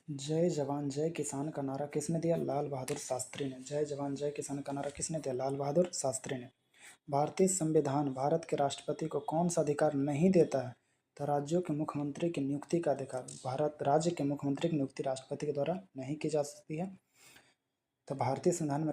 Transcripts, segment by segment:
जय जवान जय किसान का नारा किसने दिया? लाल बहादुर शास्त्री ने। जय जवान जय किसान का नारा किसने दिया? लाल बहादुर शास्त्री ने। भारतीय संविधान भारत के राष्ट्रपति को कौन सा अधिकार नहीं देता है? तो राज्यों के मुख्यमंत्री की नियुक्ति का अधिकार। भारत राज्य के मुख्यमंत्री की नियुक्ति राष्ट्रपति के द्वारा नहीं की जा सकती है। तो भारतीय संविधान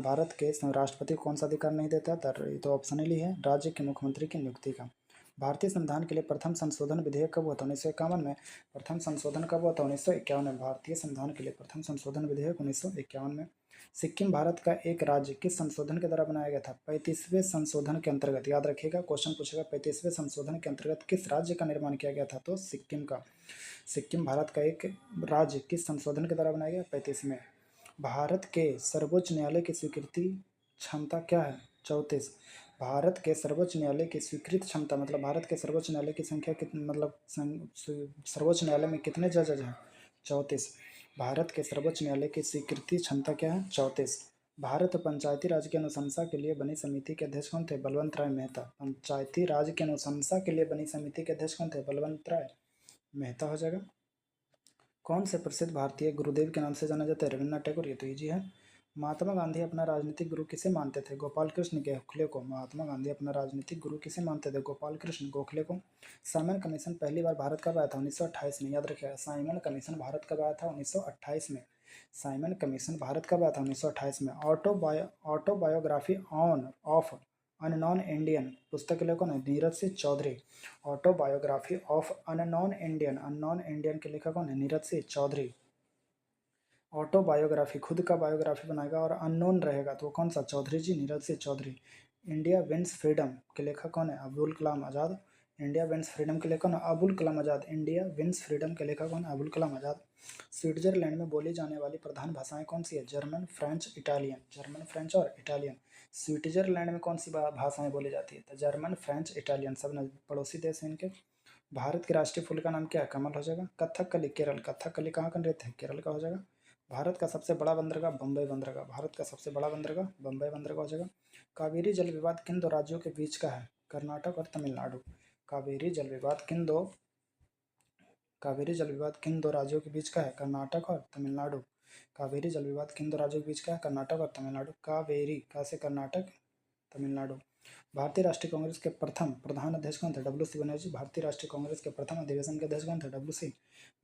भारत के राष्ट्रपति को कौन सा अधिकार नहीं देता? तो ये तो ऑप्शन ही है, राज्य के मुख्यमंत्री की नियुक्ति का। भारतीय संविधान के लिए प्रथम संशोधन विधेयक कब हुआ था? 1951 में। प्रथम संशोधन कब हुआ था? 1951 में। भारतीय संविधान के लिए प्रथम संशोधन विधेयक 1951 में। सिक्किम भारत का एक राज्य किस संशोधन के द्वारा बनाया गया था? 35वें संशोधन के अंतर्गत। याद रखिएगा, क्वेश्चन पूछेगा 35वें संशोधन के अंतर्गत किस राज्य का निर्माण किया गया था? तो सिक्किम का। सिक्किम भारत का एक राज्य किस संशोधन के द्वारा बनाया गया? 35वें। भारत के सर्वोच्च न्यायालय की स्वीकृति क्षमता क्या है? 34। भारत के सर्वोच्च न्यायालय की स्वीकृत क्षमता मतलब भारत के सर्वोच्च न्यायालय की संख्या कितनी, मतलब सर्वोच्च न्यायालय में कितने जज हैं? 34। भारत के सर्वोच्च न्यायालय की स्वीकृति क्षमता क्या है? 34। भारत पंचायती राज की अनुशंसा के लिए बनी समिति के अध्यक्ष कौन थे? बलवंत राय मेहता। पंचायती राज की अनुशंसा के लिए बनी समिति के अध्यक्ष कौन थे? बलवंत राय मेहता हो जाएगा। कौन से प्रसिद्ध भारतीय गुरुदेव के नाम से जाना जाता है? रविन्द्रनाथ टैगोर। ये तो ईजी है। महात्मा गांधी अपना राजनीतिक गुरु किसे मानते थे? गोपाल कृष्ण गोखले को। महात्मा गांधी अपना राजनीतिक गुरु किसे मानते थे? गोपाल कृष्ण गोखले को। साइमन कमीशन पहली बार भारत कब आया था? 1928 में। याद रखिएगा, साइमन कमीशन भारत कब आया था? 1928 में। साइमन कमीशन भारत कब आया था? 1928 में। Autobiography on of unknown Indian पुस्तक के लेखक है Neeraj Singh Chaudhary. Autobiography of unknown Indian के लेखक कौन है? नीरज सिंह चौधरी। ऑटोबायोग्राफी खुद का बायोग्राफी बनाएगा और अननोन रहेगा तो कौन सा? Chaudhary ji, Neeraj Singh Chaudhary. India Wins Freedom के लेखक कौन है? Abul Kalam Azad. India Wins Freedom के लेखक कौन है? Abul Kalam Azad. India Wins Freedom के लेखक कौन है? अबुल कलाम आज़ाद। स्विट्जरलैंड में बोली जाने वाली प्रधान भाषाएं कौन सी है? German, French, Italian. German, French और इटालियन। स्विट्जरलैंड में कौन सी भाषाएं बोली जाती है? तो जर्मन, फ्रेंच, इटालियन। सब पड़ोसी देश हैं इनके। भारत के राष्ट्रीय फूल का नाम क्या है? कमल हो जाएगा। कथकली केरल। कथकली कहाँ का नृत्य है? केरल का हो जाएगा। भारत का सबसे बड़ा बंदरगाह बम्बई बंदरगाह। भारत का सबसे बड़ा बंदरगाह बम्बई बंदरगाह हो जाएगा। कावेरी जल विवाद किन दो राज्यों के बीच का है? कर्नाटक और तमिलनाडु। कावेरी जल विवाद किन दो राज्यों के बीच का है? कर्नाटक और तमिलनाडु। कावेरी जल विवाद किन दो राज्यों के बीच का है? कर्नाटक और तमिलनाडु। कावेरी का से कर्नाटक, तमिलनाडु। भारतीय राष्ट्रीय कांग्रेस के प्रथम प्रधान अध्यक्ष कौन थे? डब्ल्यू.सी. बनर्जी। भारतीय राष्ट्रीय कांग्रेस के प्रथम अधिवेशन के अध्यक्ष कौन थे? डब्ल्यू.सी.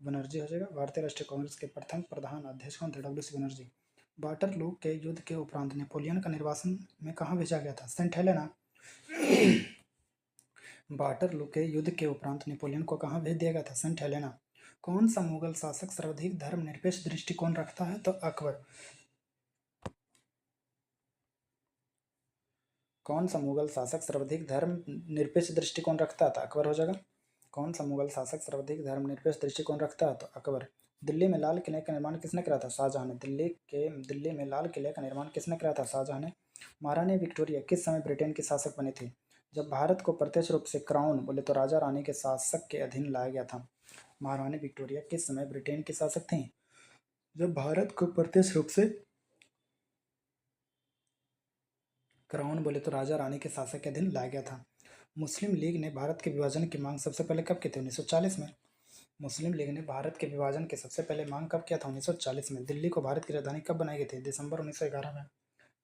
बनर्जी हो जाएगा। भारतीय राष्ट्रीय कांग्रेस के प्रथम प्रधान अध्यक्ष कौन थे? डब्ल्यू.सी. बनर्जी। वाटरलू के युद्ध के उपरांत नेपोलियन का निर्वासन में कहाँ भेजा गया था? Saint Helena. वाटरलू के युद्ध के उपरांत नेपोलियन को कहाँ भेज दिया गया था? Saint Helena. कौन सा मुगल शासक सर्वाधिक धर्मनिरपेक्ष दृष्टिकोण रखता है? तो अकबर। कौन सा मुगल शासक सर्वाधिक धर्मनिरपेक्ष दृष्टिकोण रखता था? अकबर हो जाएगा। कौन सा मुगल शासक सर्वाधिक धर्मनिरपेक्ष दृष्टिकोण रखता है? तो अकबर। दिल्ली में लाल किले का निर्माण किसने कराया था? शाहजहां ने। दिल्ली में लाल किले का निर्माण किसने कराया था? शाहजहां ने। महारानी विक्टोरिया किस समय ब्रिटेन की शासक बनी थी? जब भारत को प्रत्यक्ष रूप से क्राउन बोले तो राजा रानी के शासक के अधीन लाया गया था। महारानी विक्टोरिया किस समय ब्रिटेन की शासक थी? जब भारत को प्रत्यक्ष रूप से क्राउन बोले तो राजा रानी के शासक के अधीन लाया गया था। मुस्लिम लीग ने भारत के विभाजन की मांग सबसे पहले कब की थी? 1940 में। मुस्लिम लीग ने भारत के विभाजन की सबसे पहले मांग कब किया था? 1940 में। दिल्ली को भारत की राजधानी कब बनाई गई थी? दिसंबर 1911 में।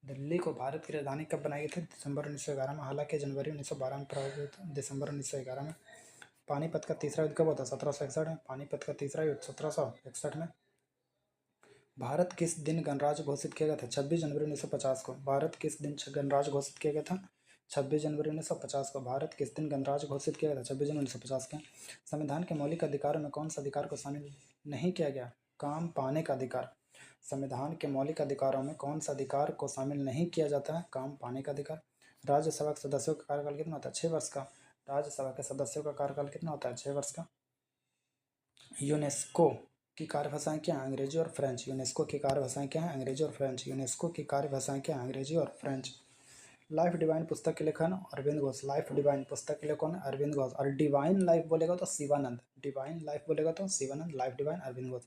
दिल्ली को भारत की राजधानी कब बनाई गई थी? दिसंबर 1911 में। हालांकि जनवरी 1912 में प्रारंभ हुई थी, दिसंबर 1911 में। पानीपत का तीसरा युद्ध कब हुआ था? 1761 में। पानीपत का तीसरा युद्ध 1761 में। भारत किस दिन गणराज्य घोषित किया गया था? 26 जनवरी 1950 को। भारत किस दिन गणराज्य घोषित किया गया था? 26 जनवरी 1950 को। भारत किस दिन गणराज्य घोषित किया गया था? 26 जनवरी 1950 के। संविधान के मौलिक अधिकारों में कौन सा अधिकार को शामिल नहीं किया गया? काम पाने का अधिकार। संविधान के मौलिक अधिकारों में कौन सा अधिकार को शामिल नहीं किया जाता है? काम पाने का अधिकार। राज्यसभा के सदस्यों का कार्यकाल कितना होता है? 6 वर्ष का। राज्यसभा के सदस्यों का कार्यकाल कितना होता है? 6 वर्ष का। यूनेस्को की कार्यभाषाएं क्या हैं? अंग्रेजी और फ्रेंच। यूनेस्को की कार्यभाषाएं क्या हैं? अंग्रेजी और फ्रेंच। यूनेस्को की कार्यभाषाएं क्या हैं? अंग्रेजी और फ्रेंच। लाइफ डिवाइन पुस्तक के लेखन अरविंद घोष। लाइफ डिवाइन पुस्तक के लेखन अरविंद घोष। और डिवाइन लाइफ बोलेगा तो शिवानंद। डिवाइन लाइफ बोलेगा तो शिवानंद। Life Divine Arvind Ghosh.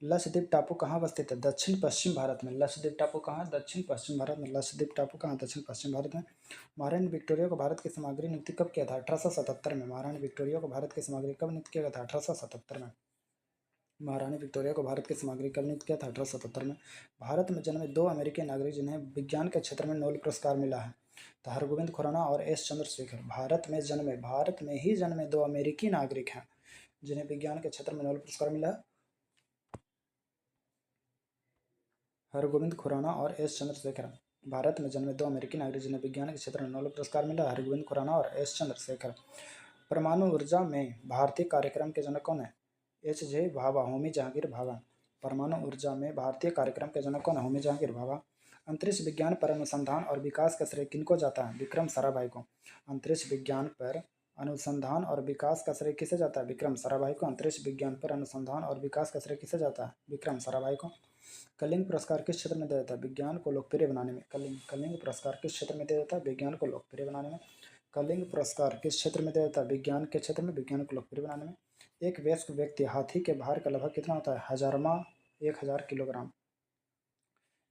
लक्षद्वीप टापू कहाँ स्थित है? दक्षिण पश्चिम भारत में। लक्षद्वीप टापू कहाँ? दक्षिण पश्चिम भारत में। लक्षद्वीप टापू कहाँ? दक्षिण पश्चिम भारत में। महारानी विक्टोरिया को भारत की सामग्री नियुक्ति कब किया था? 1877 में। महारानी विक्टोरिया को भारत की सामग्री कब नियुक्त किया गया था? 1877 में। महारानी विक्टोरिया को भारत के नागरिक कब नियुक्त किया था? 1877 में। भारत में जन्मे दो अमेरिकी नागरिक जिन्हें विज्ञान के क्षेत्र में नोबेल पुरस्कार मिला है? तो हरगोविंद खुराना और एस चंद्रशेखर। भारत में ही जन्मे दो अमेरिकी नागरिक हैं जिन्हें विज्ञान के क्षेत्र में नोबेल पुरस्कार मिला है। हरगोविंद खुराना और एस चंद्रशेखर। भारत में जन्मे दो अमेरिकी नागरिक जिन्हें विज्ञान के क्षेत्र में नोबेल पुरस्कार मिला है। हरगोविंद खुराना और एस चंद्रशेखर। परमाणु ऊर्जा में भारतीय कार्यक्रम के जनक कौन है? H J Bhabha, Homi Jahangir Bhabha. परमाणु ऊर्जा में भारतीय कार्यक्रम के जनक कौन है? होमी जहांगीर भाभा। अंतरिक्ष विज्ञान पर अनुसंधान और विकास का श्रेय किनको जाता है? विक्रम साराभाई को। अंतरिक्ष विज्ञान पर अनुसंधान और विकास का श्रेय किसे जाता है? विक्रम साराभाई को। अंतरिक्ष विज्ञान पर अनुसंधान और विकास का श्रेय किसे जाता है? विक्रम साराभाई को। कलिंग पुरस्कार किस क्षेत्र में दिया जाता है? विज्ञान को लोकप्रिय बनाने में। कलिंग पुरस्कार किस क्षेत्र में दिया जाता है? विज्ञान को लोकप्रिय बनाने में। कलिंग पुरस्कार किस क्षेत्र में दिया जाता है? विज्ञान के क्षेत्र में, विज्ञान को लोकप्रिय बनाने में। एक वयस्क व्यक्ति हाथी के भार का लगभग कितना होता है? हजारमा 1000 किलोग्राम।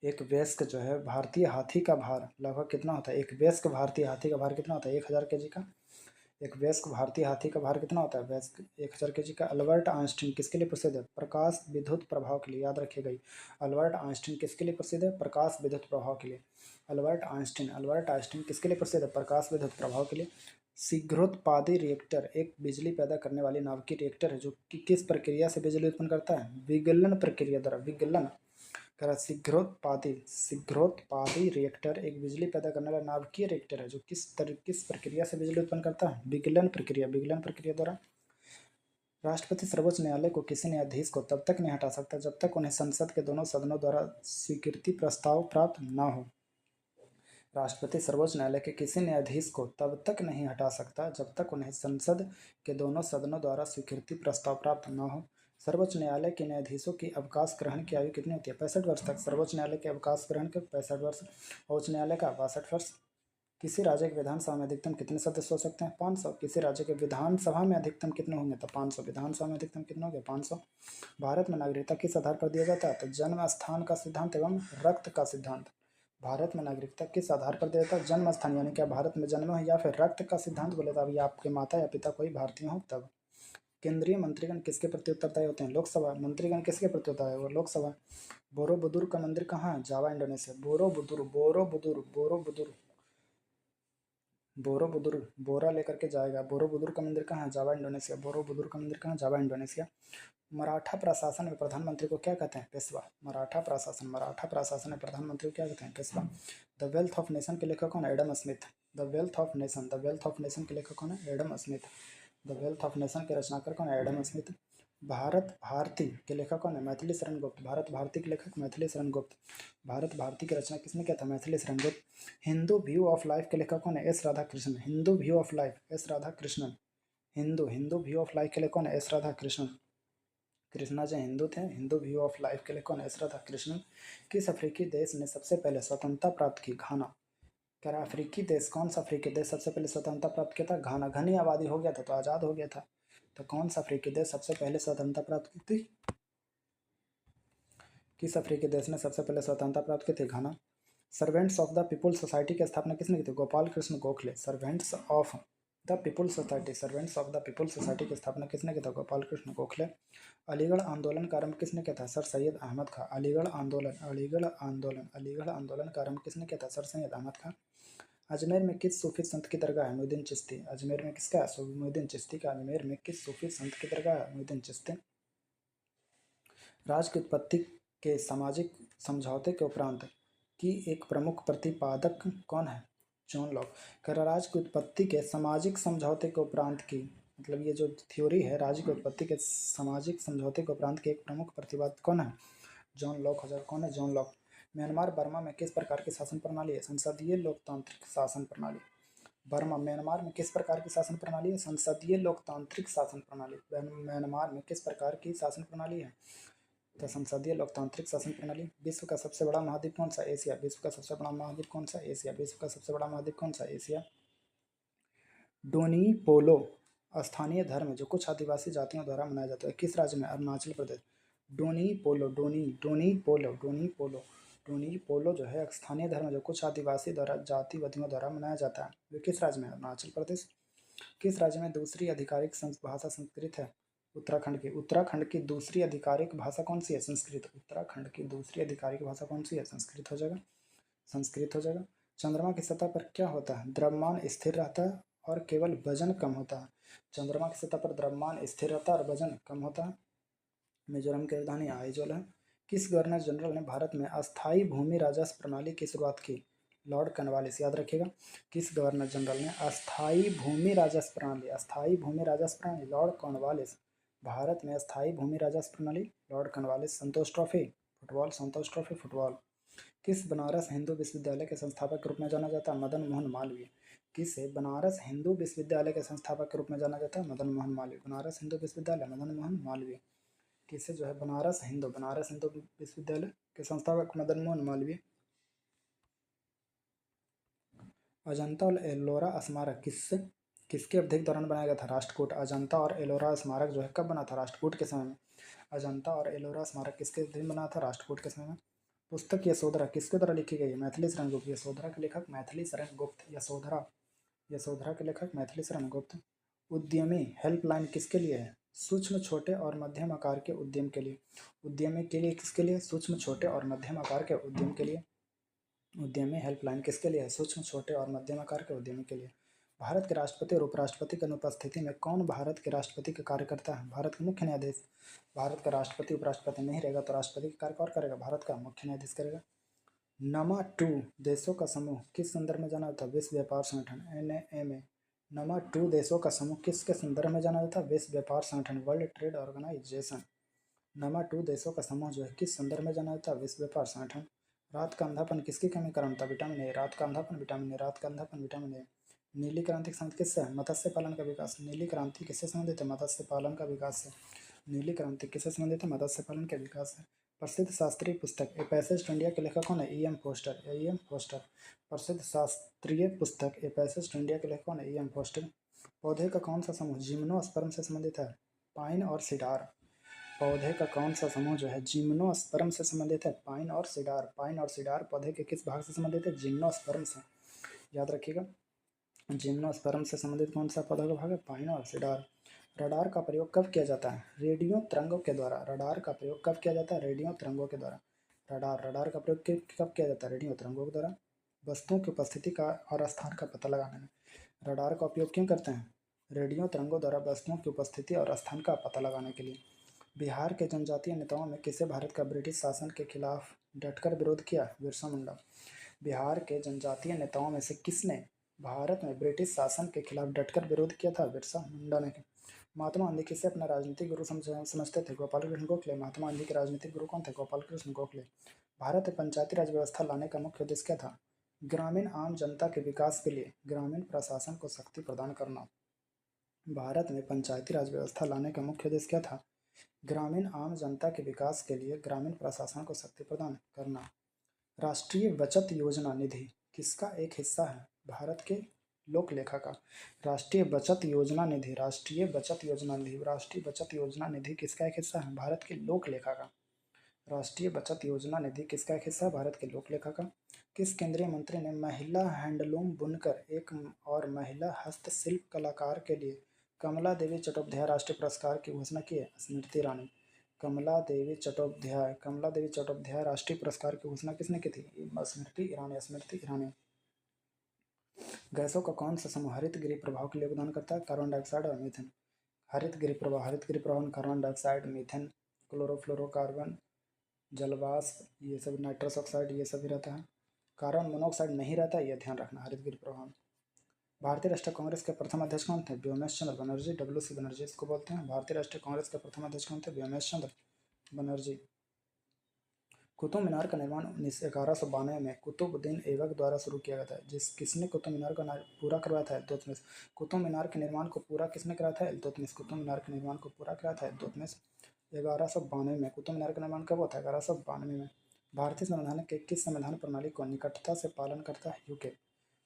एक वयस्क जो है भारतीय हाथी का भार लगभग कितना होता है? एक वयस्क भारतीय हाथी का भार कितना होता है? 1000 केजी का। एक वयस्क भारतीय हाथी का भार कितना होता है? वयस्क 1000 केजी का। अल्बर्ट आइंस्टीन किसके लिए प्रसिद्ध है? प्रकाश विद्युत प्रभाव के लिए। याद रखिएगा, अल्बर्ट आइंस्टीन किसके लिए प्रसिद्ध है? प्रकाश विद्युत प्रभाव के लिए। अल्बर्ट आइंस्टीन किसके लिए प्रसिद्ध है? प्रकाश विद्युत प्रभाव के लिए। शीघ्रोत्पादी रिएक्टर एक बिजली पैदा करने वाली नाभिकीय रिएक्टर है जो कि किस प्रक्रिया से बिजली उत्पन्न करता है? विगलन प्रक्रिया द्वारा। विगलन करा। शीघ्रोत्पादी रिएक्टर एक बिजली पैदा करने वाला नाभिकीय रिएक्टर है जो किस प्रक्रिया से बिजली उत्पन्न करता है? विगलन प्रक्रिया द्वारा। राष्ट्रपति सर्वोच्च न्यायालय को किसी न्यायाधीश को तब तक नहीं हटा सकता जब तक उन्हें संसद के दोनों सदनों द्वारा स्वीकृति प्रस्ताव प्राप्त न हो। राष्ट्रपति सर्वोच्च न्यायालय के किसी न्यायाधीश को तब तक नहीं हटा सकता जब तक उन्हें संसद के दोनों सदनों द्वारा स्वीकृति प्रस्ताव प्राप्त न हो। सर्वोच्च न्यायालय के न्यायाधीशों की अवकाश ग्रहण की आयु कितनी होती है? 65 वर्ष तक। सर्वोच्च न्यायालय के अवकाश ग्रहण के 65 वर्ष। उच्च न्यायालय का 62 वर्ष। किसी राज्य के विधानसभा में अधिकतम कितने सदस्य हो सकते हैं? 500। किसी राज्य के विधानसभा में अधिकतम कितने होंगे? तो 500। विधानसभा में अधिकतम कितने होंगे? 500। भारत में नागरिकता किस आधार पर दिया जाता है? तो जन्म स्थान का सिद्धांत एवं रक्त का सिद्धांत। भारत में नागरिकता किस आधार पर दिया जाता है? जन्म स्थान, यानी कि आप भारत में जन्मे हो, या फिर रक्त का सिद्धांत बोले तो अभी आपके माता या पिता कोई भारतीय हो तब। केंद्रीय मंत्रीगण किसके प्रति उत्तरदायी होते हैं? लोकसभा। मंत्रीगण किसके प्रति होता है? वो लोकसभा। बोरोबुदुर का मंदिर कहाँ है? जावा, इंडोनेशिया। बोरोबुदुर बोरा लेकर के जाएगा। बोरोबुदुर का मंदिर कहाँ है? जावा, इंडोनेशिया। बोरोबुदुर का मंदिर कहाँ है? जावा, इंडोनेशिया। मराठा प्रशासन में प्रधानमंत्री को क्या कहते हैं? पेशवा। मराठा प्रशासन में प्रधानमंत्री को क्या कहते हैं? Peshwa. The wealth of nation के लेखक कौन है? Adam Smith. The wealth of nation के लेखक कौन है? Adam Smith. The wealth of nation के रचनाकार कौन है? Adam Smith. भारत भारती के लेखक कौन है? मैथिली शरण गुप्त। भारत भारती के लेखक मैथिली शरण गुप्त। भारत भारती की रचना किसने किया था? Maithili Sharan Gupt. Hindu view of life के लेखक कौन है? S Radhakrishnan. Hindu view of life, S Radhakrishnan. Hindu view of life के लेखक कौन है? एस राधाकृष्णन। कृष्णा जी हिंदू थे। हिंदू व्यू ऑफ लाइफ के लिए कौन? एस राधाकृष्णन। किस अफ्रीकी देश ने सबसे पहले स्वतंत्रता प्राप्त की? घाना। कह रहा अफ्रीकी देश, कौन सा अफ्रीकी देश सबसे पहले स्वतंत्रता प्राप्त किया था? घाना। घनी आबादी हो गया था तो आज़ाद हो गया था। तो कौन सा अफ्रीकी देश सबसे पहले स्वतंत्रता प्राप्त की थी? किस अफ्रीकी देश ने सबसे पहले स्वतंत्रता प्राप्त की थी? Ghana. Servants of the People's Society की स्थापना किसने की थी? Gopal Krishna Gokhale. Servants of the People's Society की स्थापना किसने की था? गोपाल कृष्ण गोखले। अलीगढ़ आंदोलन का आरंभ किसने किया था? सर सैयद अहमद खां। अलीगढ़ आंदोलन का आरंभ किसने किया था? सर सैयद अहमद खां। अजमेर में किस सूफी संत की दरगाह है? मोइनुद्दीन चिश्ती। अजमेर में किसका है? मोइनुद्दीन चिश्ती का। अजमेर में किस सूफी संत की दरगाह है? मोइनुद्दीन चिश्ती। राज्य की उत्पत्ति के सामाजिक समझौते के उपरांत की एक प्रमुख प्रतिपादक कौन है? John Locke. राज्य की उत्पत्ति के सामाजिक समझौते के उपरांत की, मतलब ये जो थ्योरी है राज्य की उत्पत्ति के सामाजिक समझौते के उपरांत के एक प्रमुख प्रतिपादक कौन है? John Locke. कौन है? John Locke. म्यांमार बर्मा में किस प्रकार की शासन प्रणाली है? संसदीय लोकतांत्रिक शासन प्रणाली। म्यांमार में किस प्रकार की शासन प्रणाली है? संसदीय लोकतांत्रिक शासन प्रणाली। म्यांमार में किस प्रकार की शासन प्रणाली है? तो संसदीय लोकतांत्रिक शासन प्रणाली। विश्व का सबसे बड़ा महाद्वीप कौन सा? एशिया। विश्व का सबसे बड़ा महाद्वीप कौन सा? एशिया। विश्व का सबसे बड़ा महाद्वीप कौन सा? एशिया। डोनी पोलो स्थानीय धर्म है जो कुछ आदिवासी जातियों द्वारा मनाया जाता है। किस राज्य में? अरुणाचल प्रदेश। डोनी पोलो जो है स्थानीय धर्म जो कुछ आदिवासी द्वारा जातिवादियों द्वारा मनाया जाता है। वे किस राज्य में? अरुणाचल प्रदेश। किस राज्य में दूसरी आधिकारिक भाषा संस्कृत है? उत्तराखंड की दूसरी आधिकारिक भाषा कौन सी है? संस्कृत। उत्तराखंड की दूसरी आधिकारिक भाषा कौन सी है? संस्कृत हो जाएगा, संस्कृत हो जाएगा। चंद्रमा की सतह पर क्या होता है? द्रव्यमान स्थिर रहता है और केवल वजन कम होता है। चंद्रमा की सतह पर द्रव्यमान स्थिर रहता है और वजन कम होता है। मिजोरम की राजधानी आइजोल है। किस गवर्नर जनरल ने भारत में अस्थायी भूमि राजस्व प्रणाली की शुरुआत की? Lord Cornwallis. याद रखिएगा, किस गवर्नर जनरल ने अस्थायी भूमि राजस्व प्रणाली लॉर्ड कॉर्नवालिस। भारत में अस्थायी भूमि राजस्व प्रणाली लॉर्ड कॉर्नवालिस। संतोष ट्रॉफी फुटबॉल, संतोष ट्रॉफी फुटबॉल। किस बनारस हिंदू विश्वविद्यालय के संस्थापक के रूप में जाना जाता है? मदन मोहन मालवीय। किसे बनारस हिंदू विश्वविद्यालय के संस्थापक के रूप में जाना जाता है? मदन मोहन मालवीय। बनारस हिंदू विश्वविद्यालय मदन मोहन मालवीय। किसे जो है बनारस हिंदू विश्वविद्यालय के संस्थापक मदन मोहन मालवीय। अजंता और एलोरा स्मारक किसके अवधि के दौरान बनाया गया था? राष्ट्रकूट। अजंता और एलोरा स्मारक जो है कब बना था? राष्ट्रकूट के समय में। अजंता और एलोरा स्मारक किसके अवधि में बना था? राष्ट्रकूट के समय में। पुस्तक यशोधरा किसके द्वारा लिखी गई है? मैथिली शरण गुप्त। यशोधरा के लेखक मैथिली शरण गुप्त। यशोधरा के लेखक मैथिली शरण गुप्त। उद्यमी हेल्पलाइन किसके लिए है? सूक्ष्म, छोटे और मध्यम आकार के उद्यम के लिए। उद्यमी के लिए किसके लिए? सूक्ष्म, छोटे और मध्यम आकार के उद्यम के लिए। उद्यमी हेल्पलाइन किसके लिए है? सूक्ष्म, छोटे और मध्यम आकार के उद्यमी के लिए। भारत के राष्ट्रपति और उपराष्ट्रपति की अनुपस्थिति में कौन भारत के राष्ट्रपति का कार्य करता है? भारत के मुख्य न्यायाधीश। भारत का राष्ट्रपति उपराष्ट्रपति नहीं रहेगा तो राष्ट्रपति का कार्य कौन करेगा? भारत का मुख्य न्यायाधीश करेगा। नमा टू देशों का समूह किस संदर्भ में जाना जाता है? विश्व व्यापार संगठन NAMA। नमा टू देशों का समूह किसके संदर्भ में जाना जाता है? विश्व व्यापार संगठन वर्ल्ड ट्रेड ऑर्गेनाइजेशन। नमा टू देशों का समूह जो है किस संदर्भ में जाना जाता है? विश्व व्यापार संगठन। रात का अंधापन किसकी कमी कारण होता है? Vitamin A. रात का अंधापन विटामिन ए। रात का अंधापन विटामिन ए। नीली क्रांति का संबंध किससे है? मत्स्य पालन का विकास। नीली क्रांति किससे संबंधित है? मत्स्य पालन का विकास से। नीली क्रांति किससे संबंधित है? मत्स्य पालन के विकास से। प्रसिद्ध शास्त्रीय पुस्तक ए पैसेज टू इंडिया के लेखक कौन है? E.M. फोस्टर। E.M. फोस्टर। प्रसिद्ध शास्त्रीय पुस्तक ए पैसेज टू इंडिया के लेखक कौन है? E.M. फोस्टर। पौधे का कौन सा समूह जिम्नोस्पर्म से संबंधित है? पाइन और सिडार। पौधे का कौन सा समूह जो है जिम्नोस्पर्म से संबंधित है? पाइन और सिडार। पाइन और सिडार पौधे के किस भाग से संबंधित है? जिम्नोस्पर्म से। याद रखिएगा, जिम्नोस्पर्म से संबंधित कौन सा पौधा का भाग है? पाइन और सिडार। रडार का प्रयोग कब किया जाता है? रेडियो तरंगों के द्वारा। रडार का प्रयोग कब किया जाता है? रेडियो तरंगों के द्वारा। रडार का प्रयोग कब किया जाता है? रेडियो तरंगों के द्वारा। वस्तुओं की उपस्थिति का और स्थान का पता लगाने में रडार का उपयोग क्यों करते हैं? रेडियो तरंगों द्वारा वस्तुओं की उपस्थिति और स्थान का पता लगाने के लिए। बिहार के जनजातीय नेताओं में किसे भारत का ब्रिटिश शासन के खिलाफ डटकर विरोध किया? बिरसा मुंडा। बिहार के जनजातीय नेताओं में से किसने भारत में ब्रिटिश शासन के खिलाफ डटकर विरोध किया था? बिरसा मुंडा ने। महात्मा गांधी किसे अपना राजनीतिक गुरु समझते थे? गोपाल कृष्ण गोखले। महात्मा गांधी के राजनीतिक गुरु कौन थे? गोपाल कृष्ण गोखले। भारत में पंचायती राज व्यवस्था लाने का मुख्य उद्देश्य क्या था? ग्रामीण आम जनता के विकास के लिए ग्रामीण प्रशासन को शक्ति प्रदान करना। भारत में पंचायती राज व्यवस्था लाने का मुख्य उद्देश्य क्या था? ग्रामीण आम जनता के विकास के लिए ग्रामीण प्रशासन को शक्ति प्रदान करना। राष्ट्रीय बचत योजना निधि किसका एक हिस्सा है? भारत के लोक लेखा का। राष्ट्रीय बचत योजना निधि किसका एक हिस्सा है? भारत के लोक लेखा का। राष्ट्रीय बचत योजना निधि किसका एक हिस्सा है? भारत के लोक लेखा का। किस केंद्रीय मंत्री ने महिला हैंडलूम बुनकर एक और महिला हस्तशिल्प कलाकार के लिए कमला देवी चट्टोपाध्याय राष्ट्रीय पुरस्कार की घोषणा की है? स्मृति ईरानी। कमला देवी चट्टोपाध्याय राष्ट्रीय पुरस्कार की घोषणा किसने की थी? स्मृति ईरानी। गैसों का कौन सा समूह हरित गृह प्रभाव के लिए योगदान करता है? कार्बन डाइऑक्साइड और मीथेन। हरित गृह प्रभाव में कार्बन डाइऑक्साइड, मीथेन, क्लोरोफ्लोरोकार्बन, जलवाष्प, ये सब, नाइट्रस ऑक्साइड, ये सभी रहता है। कार्बन मोनोऑक्साइड नहीं रहता, यह ध्यान रखना हरित गृह प्रभाव में। भारतीय राष्ट्रीय कांग्रेस के प्रथम अध्यक्ष कौन थे? व्योमेश चंद्र बनर्जी। WC बनर्जी इसको बोलते हैं। भारतीय राष्ट्रीय कांग्रेस के प्रथम अध्यक्ष कौन थे? व्योमेश चंद्र बनर्जी। कुतुब मीनार का निर्माण 1192 में कुतुबुद्दीन ऐबक द्वारा शुरू किया गया था। किसने कुतुब मीनार का पूरा करवाया था? इल्तुतमिश। कुतुब मीनार के निर्माण को पूरा किसने कराया था? इल्तुतमिश। कुतुब मीनार के निर्माण को पूरा कराया था इल्तुतमिश 1192 में। कुतुब मीनार का निर्माण कब हुआ था? 1192 में। भारतीय संविधान के किस संविधान प्रणाली को निकटता से पालन करता है? यूके।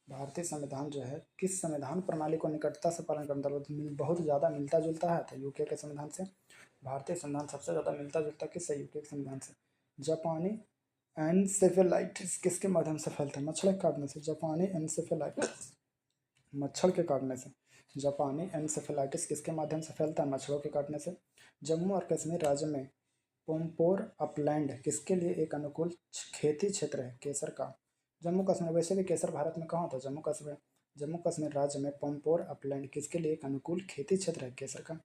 भारतीय संविधान जो है किस संविधान प्रणाली को निकटता से पालन करता है? बहुत ज़्यादा मिलता जुलता है तो यूके के संविधान से। भारतीय संविधान सबसे ज़्यादा मिलता जुलता किससे? यूके के संविधान से। जापानी एनसेफेलाइटिस किसके माध्यम से फैलता है? मच्छर के काटने से। जापानी एनसेफेलाइटिस मच्छर के काटने से। जापानी एन्सेफेलाइटिस किसके माध्यम से फैलता है? मच्छरों के काटने से। जम्मू और कश्मीर राज्य में पोम्पोर अपलैंड किसके लिए एक अनुकूल खेती क्षेत्र है? केसर का। जम्मू कश्मीर, वैसे भी केसर भारत में कहाँ होता है? जम्मू कश्मीर राज्य में पोम्पोर अपलैंड किसके लिए एक अनुकूल खेती क्षेत्र है? केसर का।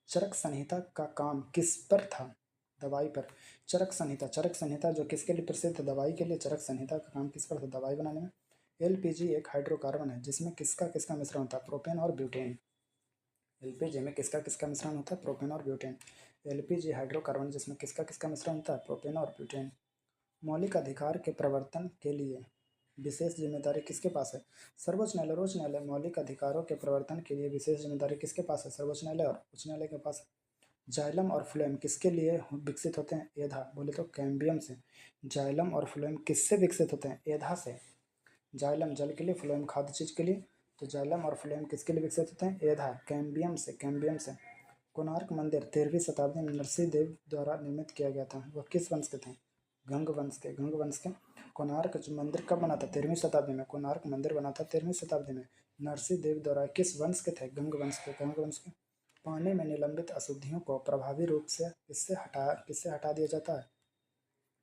चरक संहिता का काम किस पर था? दवाई पर। चरक संहिता जो किसके लिए प्रसिद्ध है? दवाई के लिए। चरक संहिता का काम किस पर था? दवाई बनाने में। एलपीजी एक हाइड्रोकार्बन है जिसमें किसका किसका मिश्रण होता है? प्रोपेन और ब्यूटेन। एलपीजी में किसका किसका मिश्रण होता है? प्रोपेन और ब्यूटेन। एलपीजी हाइड्रोकार्बन जिसमें किसका किसका मिश्रण होता है? प्रोपेन और ब्यूटेन। मौलिक अधिकार के प्रवर्तन के लिए विशेष जिम्मेदारी किसके पास है? सर्वोच्च न्यायालय मौलिक अधिकारों के प्रवर्तन के लिए विशेष जिम्मेदारी किसके पास है? सर्वोच्च न्यायालय और उच्च न्यायालय के पास। जाइलम और फ्लोएम किसके लिए विकसित होते हैं? एधा। बोले तो कैम्बियम से। जाइलम और फ्लोएम किससे विकसित होते हैं? एधा से। जाइलम जल के लिए, फ्लोएम खाद्य चीज के लिए। तो जाइलम और फ्लोएम किसके लिए विकसित होते हैं? एधा, कैम्बियम से। कोणार्क मंदिर 13वीं शताब्दी में नरसिंह देव द्वारा निर्मित किया गया था। वह किस वंश के थे? गंग वंश के। कोणार्क जो मंदिर कब बना था? 13वीं शताब्दी में। कोणार्क मंदिर बना था 13वीं शताब्दी में। नरसिंह देव द्वारा किस वंश के थे? गंग वंश के। पानी में निलंबित अशुद्धियों को प्रभावी रूप से किससे हटा दिया जाता है?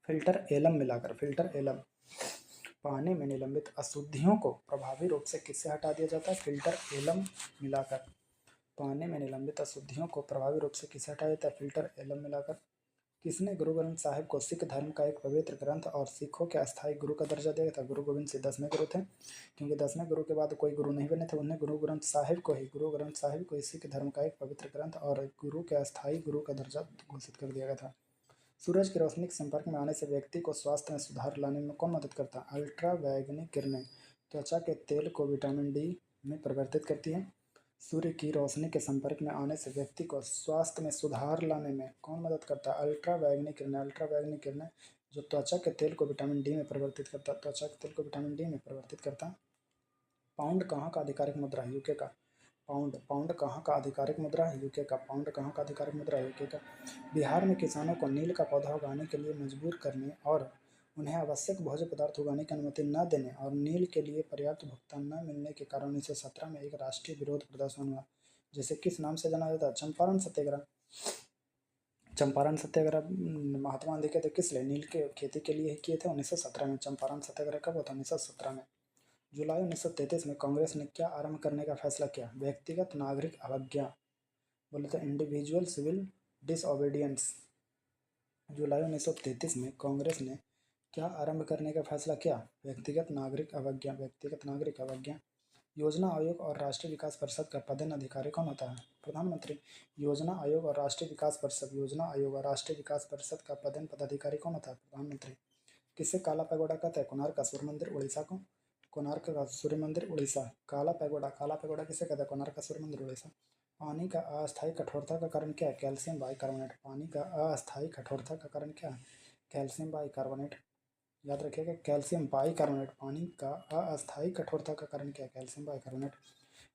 फिल्टर एलम मिलाकर। पानी में निलंबित अशुद्धियों को प्रभावी रूप से किससे हटा दिया जाता है? फिल्टर एलम मिलाकर। पानी में निलंबित अशुद्धियों को प्रभावी रूप से किससे हटाया जाता है? फिल्टर एलम मिलाकर। किसने गुरु ग्रंथ साहिब को सिख धर्म का एक पवित्र ग्रंथ और सिखों के अस्थायी गुरु का दर्जा दिया था? गुरु गोविंद सिंह 10वें गुरु थे, क्योंकि 10वें गुरु के बाद कोई गुरु नहीं बने थे। उन्हें गुरु ग्रंथ साहिब को ही सिख धर्म का एक पवित्र ग्रंथ और गुरु के अस्थायी गुरु का दर्जा घोषित कर दिया गया था। सूरज की रोशनी के संपर्क में आने से व्यक्ति को स्वास्थ्य में सुधार लाने में कौन मदद करता है? अल्ट्रा वायलेट किरणें त्वचा के तेल को विटामिन डी में परिवर्तित करती है। सूर्य की रोशनी के संपर्क में आने से व्यक्ति को स्वास्थ्य में सुधार लाने में कौन मदद करता है? अल्ट्रा वायलेट किरणें जो त्वचा के तेल को विटामिन डी में परिवर्तित करता है। पाउंड कहाँ का आधिकारिक मुद्रा है? यूके का। पाउंड कहाँ का आधिकारिक मुद्रा है? यूके का। पाउंड कहाँ का आधिकारिक मुद्रा है? यूके का। बिहार में किसानों को नील का पौधा उगाने के लिए मजबूर करने और उन्हें आवश्यक भोज्य पदार्थ उगाने की अनुमति न देने और नील के लिए पर्याप्त भुगतान न मिलने के कारण 1917 में एक राष्ट्रीय विरोध प्रदर्शन हुआ, जिसे किस नाम से जाना जाता है? चंपारण सत्याग्रह। महात्मा गांधी कहते किस लिए? नील के खेती के लिए ही किए थे 1917 में। चंपारण सत्याग्रह कब हुआ था? 1917 में। जुलाई 1933 में कांग्रेस ने क्या आरंभ करने का फैसला किया? व्यक्तिगत नागरिक अवज्ञा। बोले तो इंडिविजुअल सिविल डिसओबीडियंस। जुलाई 1933 में कांग्रेस ने क्या आरंभ करने का फैसला किया? व्यक्तिगत नागरिक अवज्ञा। योजना आयोग और राष्ट्रीय विकास परिषद का पदेन अधिकारी कौन होता है? प्रधानमंत्री। योजना आयोग और राष्ट्रीय विकास परिषद का पदेन पदाधिकारी कौन होता है? प्रधानमंत्री। किसे काला पैगोडा कहते हैं? कोणार्क का सूर्य मंदिर उड़ीसा को। कोणार्क का सूर्य मंदिर उड़ीसा। काला पैगोडा किसे कहते हैं? कोणार्क का सूर्य मंदिर उड़ीसा। पानी का अस्थायी कठोरता का कारण क्या है? Calcium bicarbonate. पानी का अस्थायी कठोरता का कारण क्या है? Calcium bicarbonate. याद रखिएगा, कैल्शियम बाइकार्बोनेट। पानी का अस्थायी कठोरता का कारण क्या है? Calcium bicarbonate.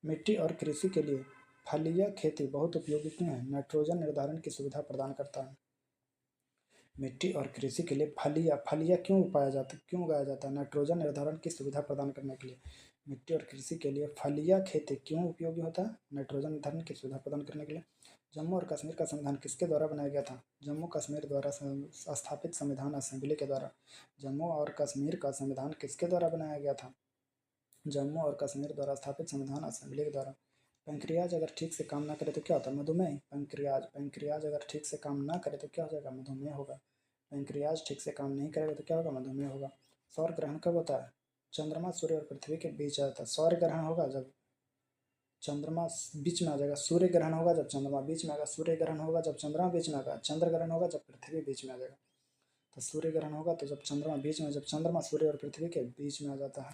मिट्टी और कृषि के लिए फलिया खेती बहुत उपयोगी क्यों है? नाइट्रोजन निर्धारण की सुविधा प्रदान करता है। मिट्टी और कृषि के लिए फलिया क्यों उगाया जाता है? नाइट्रोजन निर्धारण की सुविधा प्रदान करने के लिए। मिट्टी और कृषि के लिए फलिया खेती क्यों उपयोगी होता है? नाइट्रोजन निर्धारण की सुविधा प्रदान करने के लिए। जम्मू और कश्मीर का संविधान किसके द्वारा बनाया गया था? जम्मू कश्मीर द्वारा स्थापित संविधान असेंबली के द्वारा। जम्मू और कश्मीर का संविधान किसके द्वारा बनाया गया था? जम्मू और कश्मीर द्वारा स्थापित संविधान असेंबली के द्वारा। पैंक्रियाज अगर ठीक से काम ना करे तो क्या होता है? मधुमेह। पैंक्रियाज अगर ठीक से काम ना करे तो क्या हो जाएगा? मधुमेह होगा। पैंक्रियाज ठीक से काम नहीं करेगा तो क्या होगा? मधुमेह होगा। सौर ग्रहण कब होता है? चंद्रमा सूर्य और पृथ्वी के बीच आता है। सौर ग्रहण होगा जब चंद्रमा बीच में आ जाएगा। सूर्य ग्रहण होगा जब चंद्रमा बीच में आएगा। सूर्य ग्रहण होगा जब चंद्रमा बीच में आएगा। चंद्र ग्रहण होगा जब पृथ्वी बीच में आ जाएगा। तो सूर्य ग्रहण होगा तो जब चंद्रमा सूर्य और पृथ्वी के बीच में आ जाता है।